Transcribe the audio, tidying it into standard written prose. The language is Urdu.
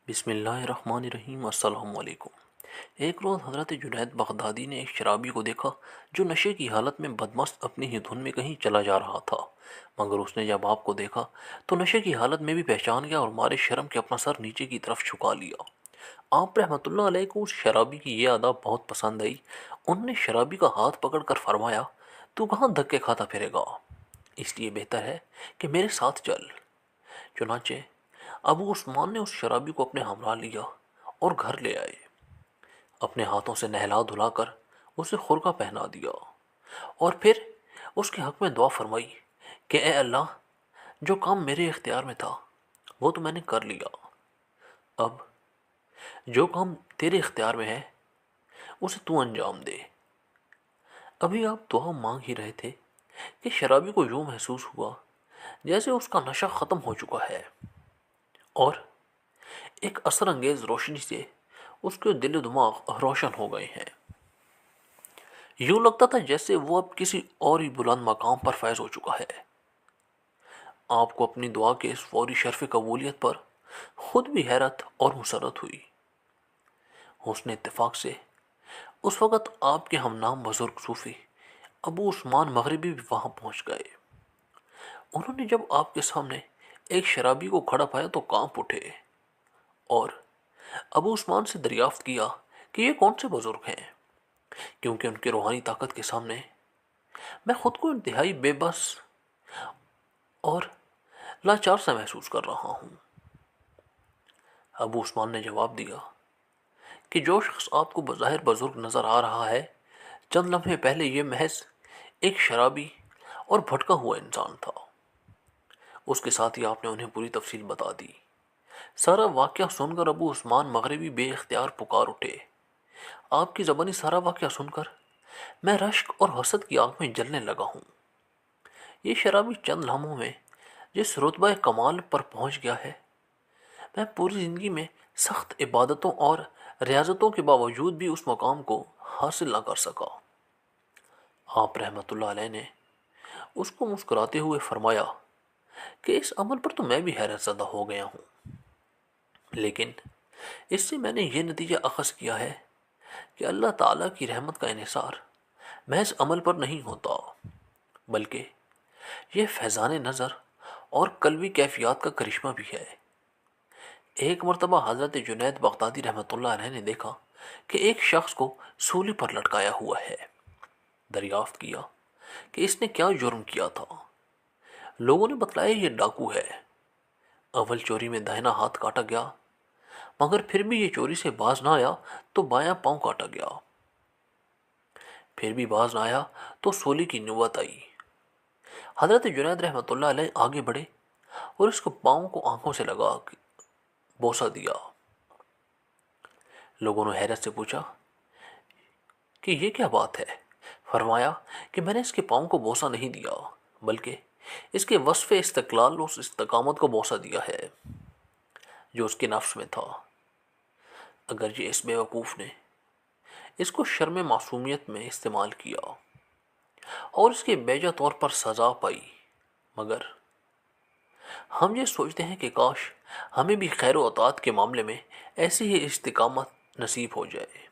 بسم اللہ الرحمن الرحیم، السلام علیکم۔ ایک روز حضرت جنید بغدادی نے ایک شرابی کو دیکھا جو نشے کی حالت میں بدمست اپنی ہی دھن میں کہیں چلا جا رہا تھا، مگر اس نے جب آپ کو دیکھا تو نشے کی حالت میں بھی پہچان گیا اور مارے شرم کے اپنا سر نیچے کی طرف جھکا لیا۔ آپ رحمۃ اللہ علیہ کو اس شرابی کی یہ ادا بہت پسند آئی۔ انہوں نے شرابی کا ہاتھ پکڑ کر فرمایا، تو کہاں دھکے کھاتا پھرے گا، اس لیے بہتر ہے کہ میرے ساتھ چل۔ چنانچہ ابو عثمان نے اس شرابی کو اپنے ہمراہ لیا اور گھر لے آئے۔ اپنے ہاتھوں سے نہلا دھلا کر اسے خرقہ پہنا دیا اور پھر اس کے حق میں دعا فرمائی کہ اے اللہ، جو کام میرے اختیار میں تھا وہ تو میں نے کر لیا، اب جو کام تیرے اختیار میں ہے اسے تو انجام دے۔ ابھی آپ دعا مانگ ہی رہے تھے کہ شرابی کو یوں محسوس ہوا جیسے اس کا نشہ ختم ہو چکا ہے، اور ایک اثر انگیز روشنی سے اس کے دل و دماغ روشن ہو گئے ہیں۔ یوں لگتا تھا جیسے وہ اب کسی اور ہی بلند مقام پر فیض ہو چکا ہے۔ آپ کو اپنی دعا کے اس فوری شرف قبولیت پر خود بھی حیرت اور مسرت ہوئی۔ حسن اتفاق سے اس وقت آپ کے ہم نام بزرگ صوفی ابو عثمان مغربی بھی وہاں پہنچ گئے۔ انہوں نے جب آپ کے سامنے ایک شرابی کو کھڑا پایا تو کانپ اٹھے اور ابو عثمان سے دریافت کیا کہ یہ کون سے بزرگ ہیں، کیونکہ ان کی روحانی طاقت کے سامنے میں خود کو انتہائی بے بس اور لاچار سا محسوس کر رہا ہوں۔ ابو عثمان نے جواب دیا کہ جو شخص آپ کو بظاہر بزرگ نظر آ رہا ہے، چند لمحے پہلے یہ محض ایک شرابی اور بھٹکا ہوا انسان تھا۔ اس کے ساتھ ہی آپ نے انہیں پوری تفصیل بتا دی۔ سارا واقعہ سن کر ابو عثمان مغربی بے اختیار پکار اٹھے۔ آپ کی زبانی سارا واقعہ سن کر میں رشک اور حسد کی آگ میں جلنے لگا ہوں۔ یہ شرابی چند لمحوں میں جس رتبہ کمال پر پہنچ گیا ہے، میں پوری زندگی میں سخت عبادتوں اور ریاضتوں کے باوجود بھی اس مقام کو حاصل نہ کر سکا۔ آپ رحمۃ اللہ علیہ نے اس کو مسکراتے ہوئے فرمایا کہ اس عمل پر تو میں بھی حیرت زدہ ہو گیا ہوں، لیکن اس سے میں نے یہ نتیجہ اخذ کیا ہے کہ اللہ تعالیٰ کی رحمت کا انحصار محض عمل پر نہیں ہوتا، بلکہ یہ فیضان نظر اور قلبی کیفیات کا کرشمہ بھی ہے۔ ایک مرتبہ حضرت جنید بغدادی رحمۃ اللہ علیہ نے دیکھا کہ ایک شخص کو سولی پر لٹکایا ہوا ہے۔ دریافت کیا کہ اس نے کیا جرم کیا تھا۔ لوگوں نے بتلایا یہ ڈاکو ہے۔ اول چوری میں داہنا ہاتھ کاٹا گیا، مگر پھر بھی یہ چوری سے باز نہ آیا تو بایاں پاؤں کاٹا گیا، پھر بھی باز نہ آیا تو سولی کی نوبت آئی۔ حضرت جنید رحمۃ اللہ علیہ آگے بڑھے اور اس کو پاؤں کو آنکھوں سے لگا کے بوسہ دیا۔ لوگوں نے حیرت سے پوچھا کہ یہ کیا بات ہے؟ فرمایا کہ میں نے اس کے پاؤں کو بوسہ نہیں دیا، بلکہ اس کے وصف استقلال اور استقامت کو بوسہ دیا ہے جو اس کے نفس میں تھا۔ اگرچہ اس بیوقوف نے اس کو شرم معصومیت میں استعمال کیا اور اس کے بیجا طور پر سزا پائی، مگر ہم یہ سوچتے ہیں کہ کاش ہمیں بھی خیر و عطاعت کے معاملے میں ایسی ہی استقامت نصیب ہو جائے۔